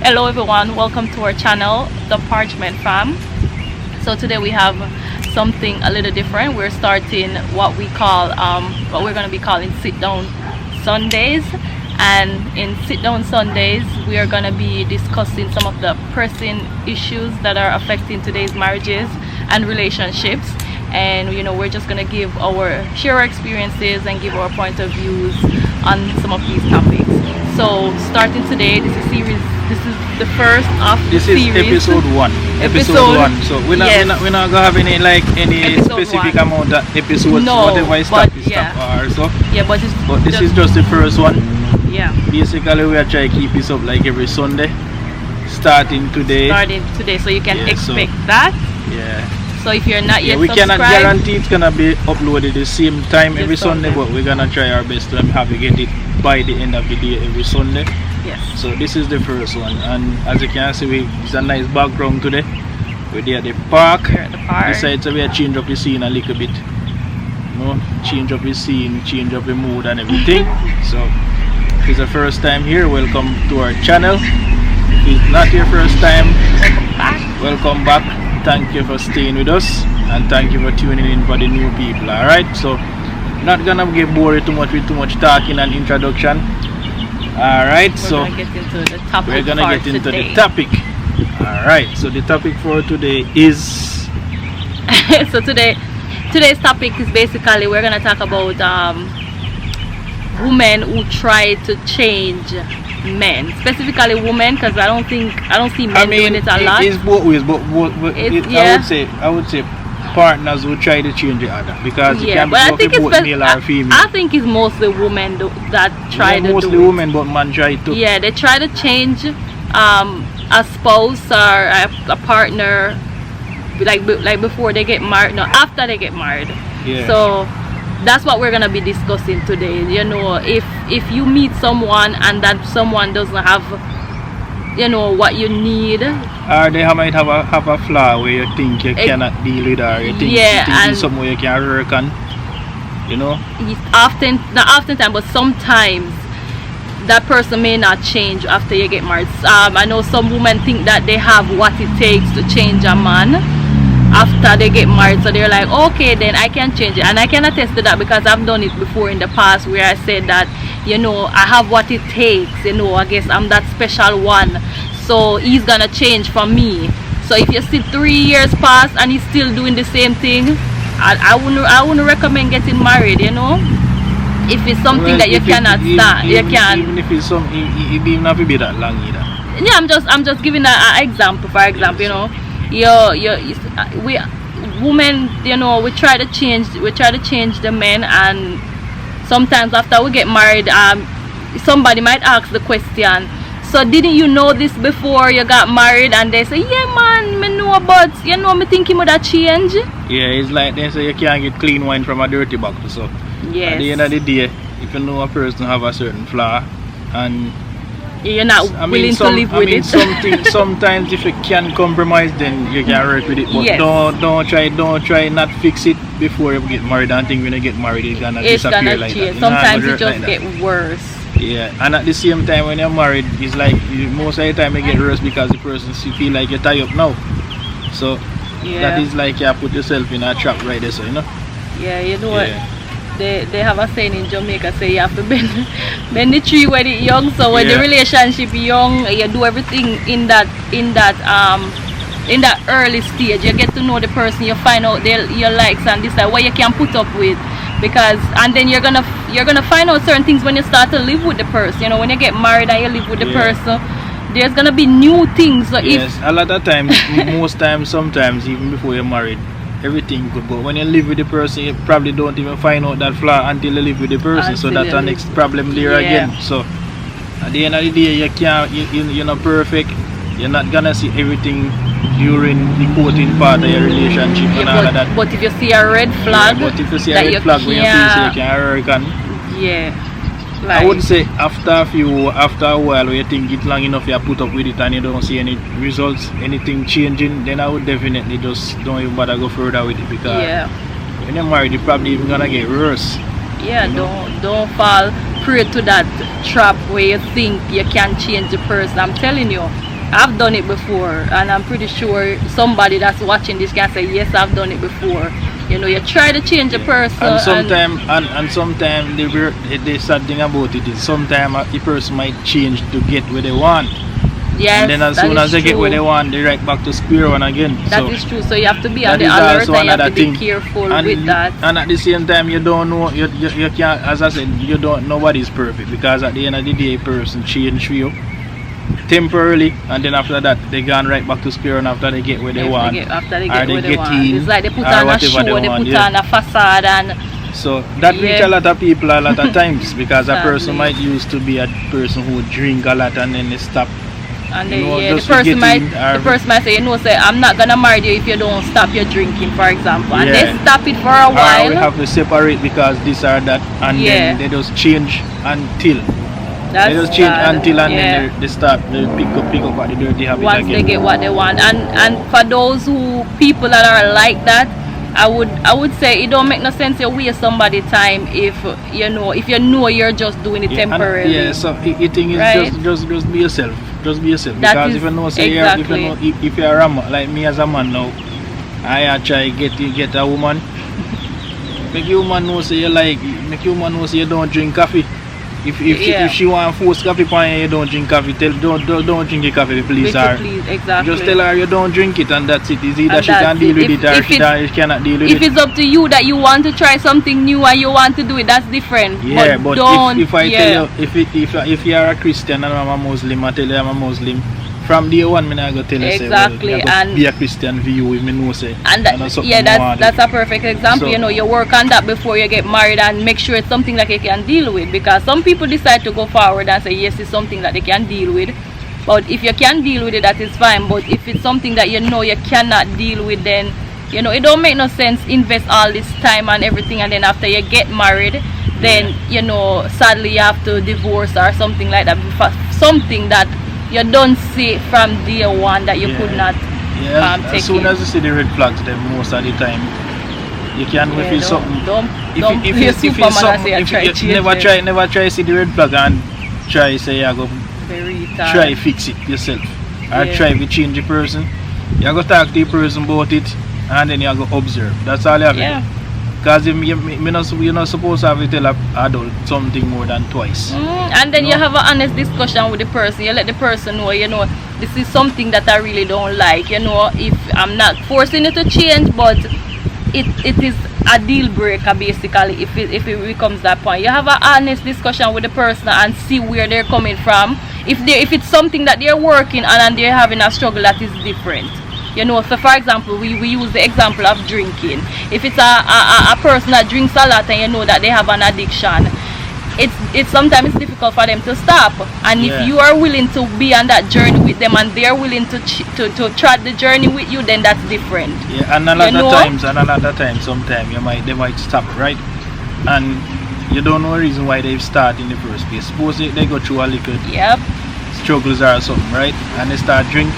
Hello everyone, welcome to our channel, the Parchment Fam. So today we have something a little different. We're starting what we call, what we're going to be calling Sit Down Sundays. And in Sit Down Sundays, we are going to be discussing some of the pressing issues that are affecting today's marriages and relationships. And you know, we're just going to share our experiences and give our point of views on some of these topics. So starting today, this is the first of the series. This is episode 1. Episode 1. So we're not gonna have any specific amount of episodes. No, whatever I stop or so. Yeah, but this is just the first one. Yeah. Basically, we are trying to keep this up like every Sunday, starting today. So you can expect that. Yeah. So if you're not yet we subscribed, cannot guarantee it's gonna be uploaded the same time every Sunday, but we're gonna try our best to have to get it by the end of the day every Sunday. Yes. So this is the first one, and as you can see, it's a nice background today. We're there at the park. We're at the park. Besides, we are change up the scene a little bit. You know, change up the scene, change up the mood and everything. So if it's the first time here, welcome to our channel. If it's not your first time, welcome back. Thank you for staying with us, and thank you for tuning in for the new people. Alright, so not gonna get bored too much with too much talking and introduction. Alright, so we're gonna get into the topic. We're gonna get into the topic. Alright, so the topic for today is so today's topic is basically we're gonna talk about women who try to change men, specifically women, because I don't see men doing it a lot. It's both ways, but I would say partners who try to change the other, because you can't be both male or female. I think it's mostly women that try to do it. Mostly women, but man try to. Yeah, they try to change a spouse or a partner, like before they get married. No, after they get married. Yeah. So that's what we're gonna be discussing today. You know, if you meet someone and that someone doesn't have, you know, what you need, or they might have a flaw where you think you cannot deal with, or you think it's somewhere you can work on, you know. Not oftentimes, but sometimes that person may not change after you get married. I know some women think that they have what it takes to change a man after they get married, so they're like, okay, then I can change it. And I can attest to that, because I've done it before in the past, where I said that, you know, I have what it takes, you know, I guess I'm that special one, so he's gonna change for me. So if you see 3 years past and he's still doing the same thing, I wouldn't recommend getting married, you know. If it's something that you cannot stand, you can. Even if it's something, it didn't have to be that long either. Yeah, I'm just giving an example. For example, you know, we women, you know, we try to change the men, and sometimes after we get married, somebody might ask the question, so didn't you know this before you got married? And they say, yeah man, me know, but you know, me think him would have change. Yeah, it's like they say you can't get clean wine from a dirty bottle. So yes, at the end of the day, if you know a person have a certain flaw and you're not willing to live with it. Sometimes if you can compromise, then you can work with it. But yes, don't try not fix it before you get married and think when you get married it's gonna disappear like that. Sometimes it just get worse. Yeah, and at the same time when you're married, it's like most of the time you get worse because the person feel like you're tied up now. So that is like you put yourself in a trap right there, so you know. Yeah, you know what? They have a saying in Jamaica, say you have to bend the tree when it's young. So when the relationship young, you do everything in that early stage. You get to know the person, you find out your likes and decide what you can put up with, and then you're gonna find out certain things when you start to live with the person. You know, when you get married and you live with the person, there's gonna be new things. So a lot of times, most times, sometimes even before you're married, everything good, but when you live with the person, you probably don't even find out that flaw until you live with the person. So that's the next problem there again. So at the end of the day, you're not perfect. You're not gonna see everything during the courting part of your relationship and all of that. But if you see a red flag, when you feel so you can work on. Like, I would say after a while, when you think it's long enough, you put up with it and you don't see any results, anything changing, then I would definitely just don't even bother go further with it, because when you're married, you're probably even gonna get worse. Yeah, you know? don't fall prey to that trap where you think you can change the person. I'm telling you, I've done it before, and I'm pretty sure somebody that's watching this can say, yes, I've done it before. You know, you try to change a person, and sometimes the sad thing about it is sometimes the person might change to get where they want. Yes, and then as soon as they get where they want, they right back to square one again. That is true. So you have to be on the alert, and you have to be careful with that. And at the same time, you don't know, you can't, as I said, you don't, nobody's perfect, because at the end of the day, a person change for you temporarily, and then after that they gone right back to square one after they get where they want. After they get where they want. It's like they put on a show, they put on a facade, and so that reach a lot of people a lot of times, because a person might used to be a person who drink a lot and then they stop. And the person might say, you know, say, I'm not gonna marry you if you don't stop your drinking, for example. And they stop it for a while. We have to separate because this or that, and then they just change until. They just change until, and then they start to pick up what the dirty habit once again. They get what they want. And for those people that are like that, I would say it don't make no sense you waste somebody's time if you know you're just doing it temporarily. So the thing is just be yourself. Just be yourself. Because if you know, say if you're a man, like me as a man now, I try get a woman. Make you woman know say you don't drink coffee. If she want force coffee pan you don't drink coffee, don't drink the coffee, please her. Exactly. Just tell her you don't drink it, and that's it. It's either she can deal with it or she cannot deal with it. If it's up to you that you want to try something new and you want to do it, that's different. Yeah, but if I tell you, if you are a Christian and I'm a Muslim, I tell you I'm a Muslim, from day one, I'm going to tell you, exactly, say, well, be a Christian for you, if me know, say. And that's a perfect example. So, you know, you work on that before you get married and make sure it's something that you can deal with, because some people decide to go forward and say, yes, it's something that they can deal with. But if you can deal with it, that is fine. But if it's something that you know you cannot deal with, then, you know, it don't make no sense invest all this time and everything, and then after you get married, then, you know, sadly you have to divorce or something like that. Something that you don't see from day one that you could not take. As soon as you see the red flags, then most of the time you can feel something. If you never try see the red flag and try say you go try fix it yourself, or try to change the person. You go talk to the person about it, and then you go observe. That's all you have to do. Because you're not supposed to have to tell an adult something more than twice. And then you have an honest discussion with the person. You let the person know, you know, this is something that I really don't like. You know, if I'm not forcing you to change, but it is a deal breaker basically if it becomes that point. You have an honest discussion with the person and see where they're coming from. If it's something that they're working on and they're having a struggle that is different. You know, so for example, we use the example of drinking. If it's a person that drinks a lot and you know that they have an addiction, it's sometimes it's difficult for them to stop. And if you are willing to be on that journey with them and they're willing to tread the journey with you, then that's different. Yeah, and a lot of times, sometimes they might stop, right? And you don't know the reason why they've started in the first place. Suppose they go through a little struggles or something, right? And they start drinking.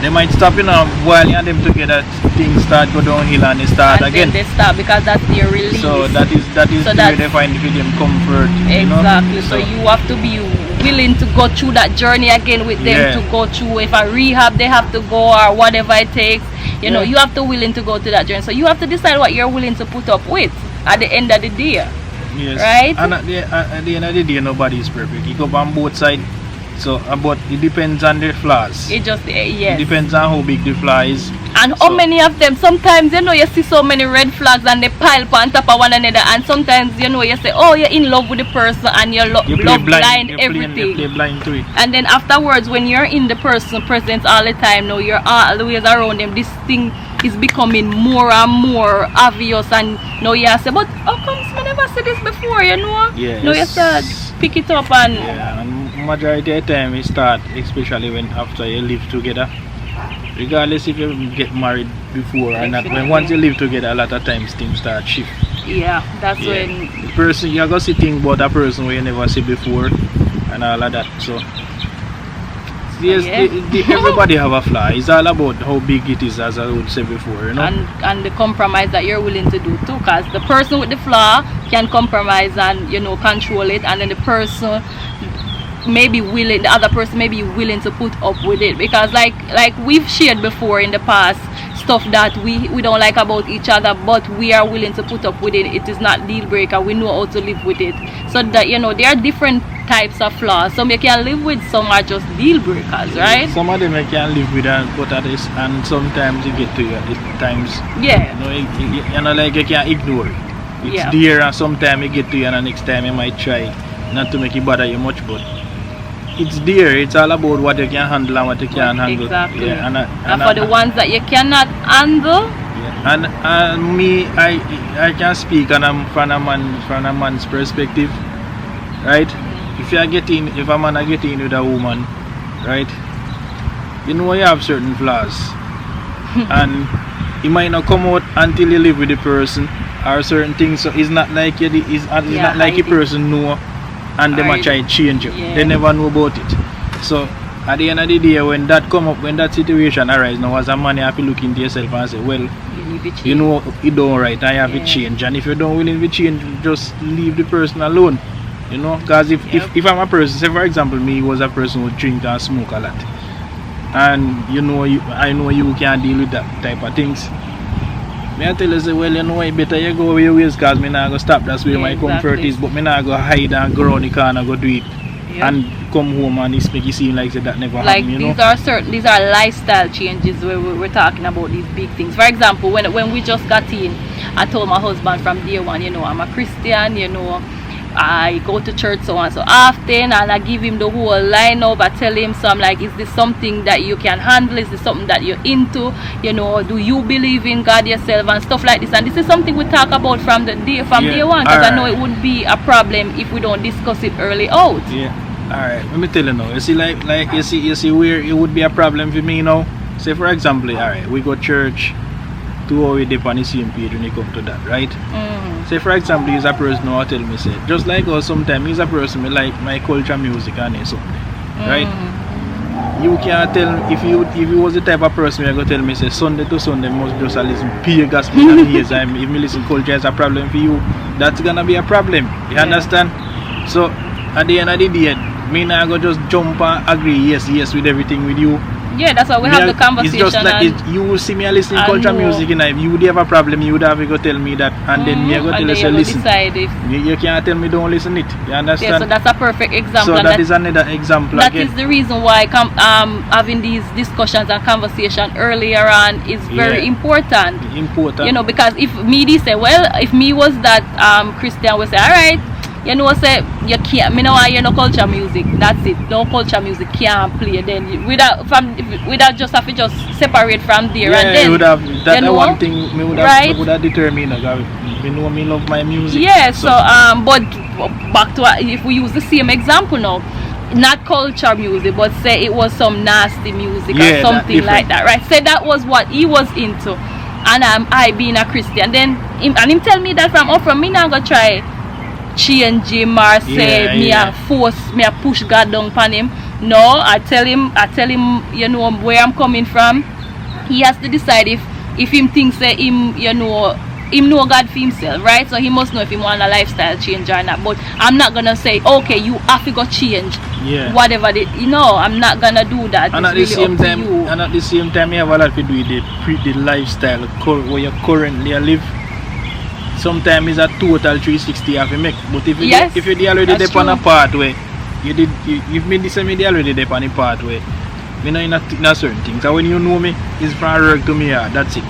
They might stop, you know, while you and them together, things start go downhill and they start again. Then they stop because that's their release. So that is where they find them comfort. Exactly. So you have to be willing to go through that journey again with them, to go through if a rehab they have to go or whatever it takes. You know, you have to willing to go to that journey. So you have to decide what you're willing to put up with at the end of the day. Yes. Right? And at the end of the day, nobody is perfect. You go on both sides. So, but it depends on the flaws. It just, It depends on how big the flaw is. And how many of them. Sometimes, you know, you see so many red flags and they pile on top of one another. And sometimes, you know, you say, oh, you're in love with the person and you're love blind everything. You play blind to it. And then afterwards, when you're in the person's presence all the time, now you're always around them, this thing is becoming more and more obvious. And now you say, but how come I never said this before, you know? Yes. Now you start pick it up and... Yeah, and majority of the time it start, especially when after you live together. Regardless if you get married before or not, when once you live together, a lot of times things start shift. Yeah, that's when the person you're gonna see things about a person where you never see before and all of that. So yes, everybody have a flaw. It's all about how big it is, as I would say before, you know. And the compromise that you're willing to do too, because the person with the flaw can compromise and, you know, control it, and then the person maybe willing, the other person may be willing to put up with it, because like we've shared before in the past, stuff that we don't like about each other, but we are willing to put up with it. It is not deal breaker. We know how to live with it. So that, you know, there are different types of flaws. Some you can live with, some are just deal breakers, right? Some of them you can live with, and sometimes you get to you at times. Yeah. You know, like you can't ignore it. It's there, and sometimes you get to you, and the next time you might try not to make it bother you much, but it's there. It's all about what you can handle and what you can't handle. Exactly. Yeah, and for the ones that you cannot handle. Yeah. And me, I can speak from a man's perspective, right? If a man are getting with a woman, right? You know you have certain flaws, and it might not come out until you live with the person, or certain things. So it's not like not like a person know, and they might try to change you. Yeah. They never know about it. So at the end of the day, when that come up, when that situation arises, now as a man you have to look into yourself and say, well, you know you don't right, and you have to change. And if you don't willing to change, just leave the person alone. You know, because if I'm a person, say for example, me was a person who drink and smoke a lot, and you know, I know you can't deal with that type of things. Me I tell you, say, well, you know, it better you go your ways, because me not go stop. That's where my comfort is. But me not go hide and go around the corner, go do it, and come home and it's make it seem like that never happened. You know? These are lifestyle changes where we're talking about these big things. For example, when we just got in, I told my husband from day one, you know, I'm a Christian, you know, I go to church so and so often, and I give him the whole lineup. I tell him, so I'm like, is this something that you can handle? Is this something that you're into? You know, do you believe in God yourself and stuff like this? And this is something we talk about from day one, because I know it wouldn't be a problem if we don't discuss it early out. Yeah. Alright, let me tell you now. You see, like you see where it would be a problem for me now. Say for example, alright, we go church, 2 hours dip on the same page when you come to that, right? Say for example, he's a person who tell me, say, just like us sometimes, he's a person who like my culture music and something, right? You can't tell, if you was the type of person who go tell me, say, Sunday to Sunday must just listen pure gospel and ears, if me listen culture is a problem for you, that's gonna be a problem, you understand? So at the end of the day, me not go just jump and agree yes with everything with you. Yeah, that's why we have the conversation. It's just like you will see me listening culture music, and if you would have a problem, you would have to go tell me that, and then me go tell you, listen. You can't tell me don't listen it. You understand? Yeah, so that's a perfect example. So that is another example. That is the reason why having these discussions and conversation earlier on is very important. You know, because if me say, well, if me was that Christian, we say, all right, you know, say you can't. Me know why you know culture music. That's it. No culture music can't play. Then without just have to just separate from there. And then would have that, you know, one thing me would have determined. Me know me love my music. Yeah. So but back to if we use the same example now, not culture music, but say it was some nasty music or something like that, right? Say that was what he was into, and I being a Christian. Then him tell me that from me now go try change him or say me a push God down upon him. No, I tell him, you know, where I'm coming from. He has to decide if him thinks that him know God for himself, right? So he must know if he want a lifestyle change or not. But I'm not gonna say, okay, you have to go change. Yeah. Whatever I'm not gonna do that. And it's at the really same time, you have a lot to do with the lifestyle where you currently live. Sometimes it's a total 360 have to make. But if you already there on a pathway, you've made this already there on a pathway. You know, in a certain things. So when you know me, it's from work to me, that's it.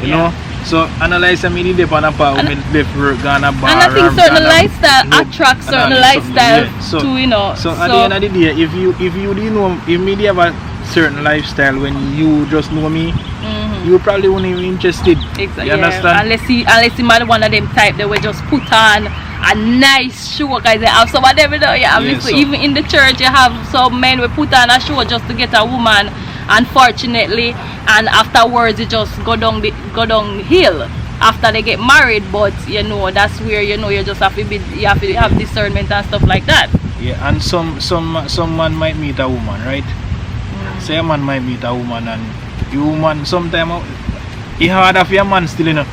You know? So analyze me there on a pathway, left work, gone a bar. And I think certain lifestyle attracts certain lifestyle too, you know. So at the end of the day, if me have a certain lifestyle when you just know me, you probably won't even interested. Exactly. You understand? Unless you one of them type that will just put on a nice show, because they have some of them, you know, even in the church you have some men will put on a show just to get a woman, unfortunately, and afterwards it just go down hill after they get married. But you know, that's where you know you just have to have discernment and stuff like that. Yeah, and some man might meet a woman, right? Say a man might meet a woman, and the woman sometimes it's harder for a man still, you know,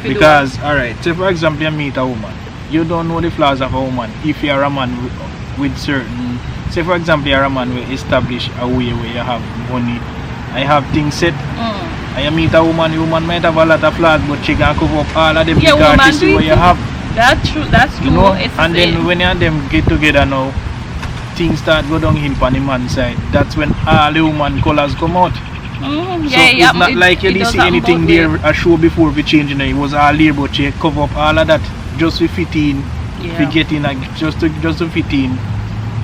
because alright, say for example you meet a woman, you don't know the flaws of a woman if you are a man with certain say for example, you're a man will establish a way where you have money, I have things set. I meet a woman might have a lot of flaws, but she can cover up all of them because she see what you have. That's true. You know, and then when you and them get together now, things start go downhill on the man's side. That's when all the woman colors come out. So it's not like you didn't see anything there a show before we changing it. It was all there, but you cover up all of that just to fit in. We get in just to fit in.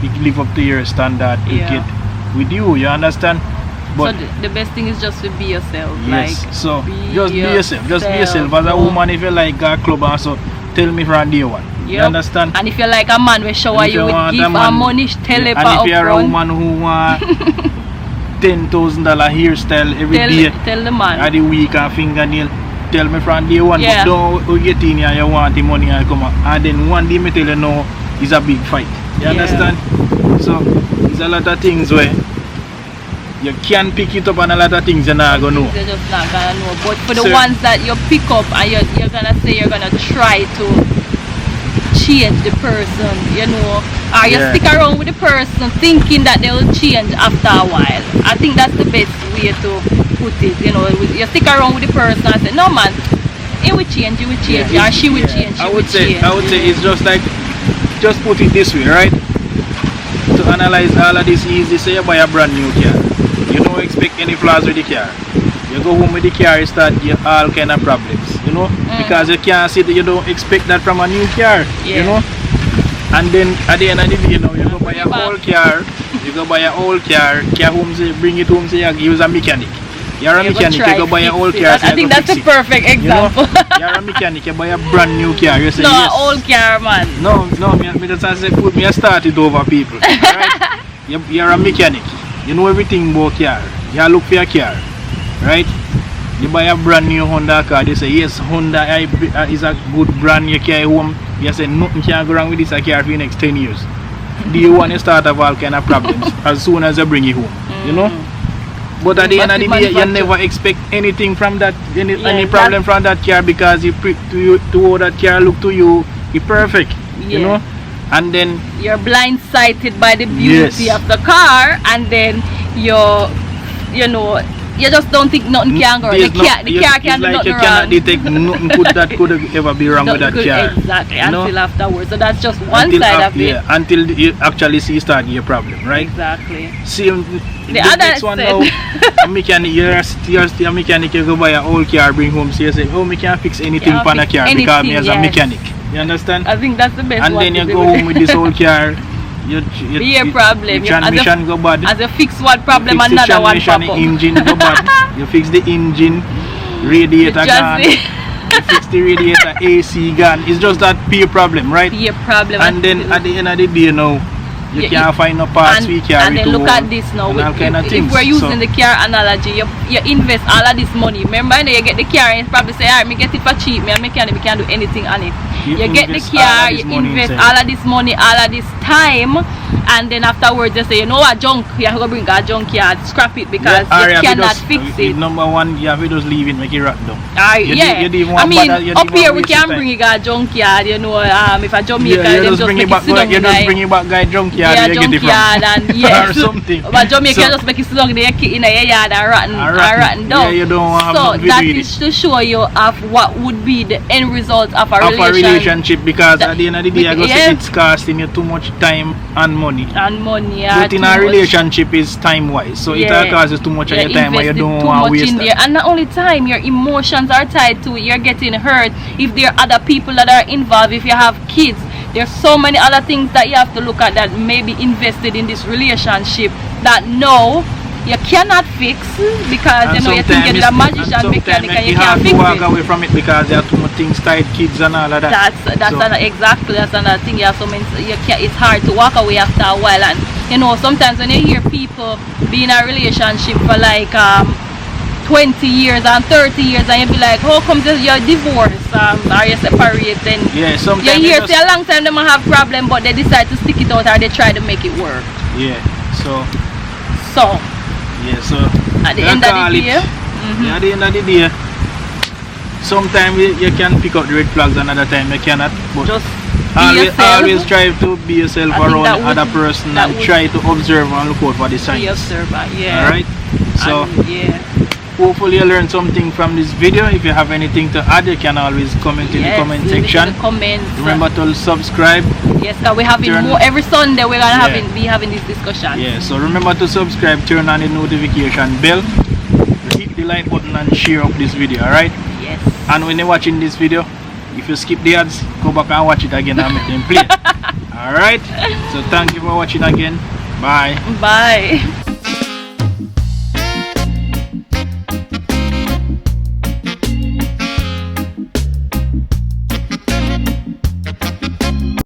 We live up to your standard to get with you. You understand? But so the best thing is just to be yourself. Yes. Like, so just be yourself. Just be yourself. As a woman, if you like a club also, tell me from day one. You understand? And if you like a man, we shower you with give her money, tell her. And if you're a woman who want $10,000 hairstyle every day, tell the man. At the week and fingernail, tell me from day one. But don't get in here, you want the money and come out. And then one day me tell you no, it's a big fight. You understand? So there's a lot of things where you can pick it up, and a lot of things you're not gonna know. You're just not gonna know. But for the ones that you pick up and you're gonna say you're gonna try to change the person, you know, or you stick around with the person thinking that they will change after a while. I think that's the best way to put it. You know, you stick around with the person and say, no man, he will change, or she will change, I would say it's just like, just put it this way, right? To analyze all of this easy, say you buy a brand new car. You don't expect any flaws with the car. You go home with the car, you start get all kind of problems, you know, because you can't see that you don't expect that from a new car, you know. And then at the end of the day, you know, you go buy a old car, home, say, bring it home, say you use a mechanic. You're a mechanic, you go buy an old car. I think that's the perfect example. You know? You're a mechanic, you buy a brand new car, you say no, yes. old car, man. No, me just say put me a start it over people. Right? You're a mechanic. You know everything about car. You look for your car, right? You buy a brand new Honda car. They say yes, Honda is a good brand. You carry home. You say nothing can go wrong with this car for the next 10 years. Do you want to start have all kind of problems as soon as you bring it home? You know. But at the end of the day, you never expect anything from that, any problem from that car, because you to that car look to you, it's perfect. You know. And then you're blindsided by the beauty of the car, and then you know, you just don't think nothing can go wrong. The car can do nothing wrong. You cannot detect nothing that could ever be wrong with that car. Exactly, until afterwards. So that's just one side of it. Yeah, until you actually start your problem, right? Exactly. See, the other next one now, a mechanic, you're a mechanic, you go buy an old car, bring home, so you say, oh, me can't fix anything on a car because me as a mechanic. You understand? I think that's the best and one. And then you go home with this old car. Your problem. Transmission go bad. As you fix one problem, another one pop up. Engine go bad. You fix the engine, radiator gone. You fix the radiator, AC gone. It's just that peer problem, right? Peer problem. And then at the end of the day now, you can't find no parts we carry. And then look at this now. If we're using the car analogy, you invest all of this money. Remember, you get the car and you probably say, alright, me get it for cheap. Me and mechanic, we can't do anything on it. You get the car, you invest all of this money, all of this time, and then afterwards you say, you know what, junk, you have to bring a junk yard, scrap it because you cannot fix it. Number one, you have to just leave it, make it rot down. I mean, up here we can bring it a junk yard, you know, if a Jamaica, them just make it sit down. You just bring it back, guy, junk yard, you get it from. And yes, or something. But Jamaica just make it sit down in your yard and rotten down. Yeah, you don't have so that is to show you of what would be the end result of a relationship, because at the end of the day, I go say it's costing you too much time and money. But in a relationship is time wise, so it costs too much of your time and you don't want to waste it. And not only time, your emotions are tied to it. You're getting hurt if there are other people that are involved. If you have kids, there's so many other things that you have to look at that may be invested in this relationship that no, you cannot fix, because you know you think you're a magician mechanic and you can't fix it. You have to walk away from it because you have too much things tied, kids and all of that. That's another thing. You have so many, it's hard to walk away after a while. And you know, sometimes when you hear people be in a relationship for like 20 years and 30 years and you be like, how come you're divorced or you separate, then sometimes you hear say a long time they might have problem, but they decide to stick it out or they try to make it work. So at the end of the day, at the end of the day, sometimes you can pick up the red flags, another time you cannot. But just always try to be yourself around other person and try to observe and look out for the signs. Be observer, yeah. Alright? So yeah. Hopefully you learned something from this video. If you have anything to add, you can always comment in the comment section. Remember to subscribe. Yes, because we're having more every Sunday. We're gonna be having this discussion. Yeah, so remember to subscribe, turn on the notification bell, hit the like button and share up this video, alright? Yes. And when you're watching this video, if you skip the ads, go back and watch it again and make them play. Alright? So thank you for watching again. Bye. Bye.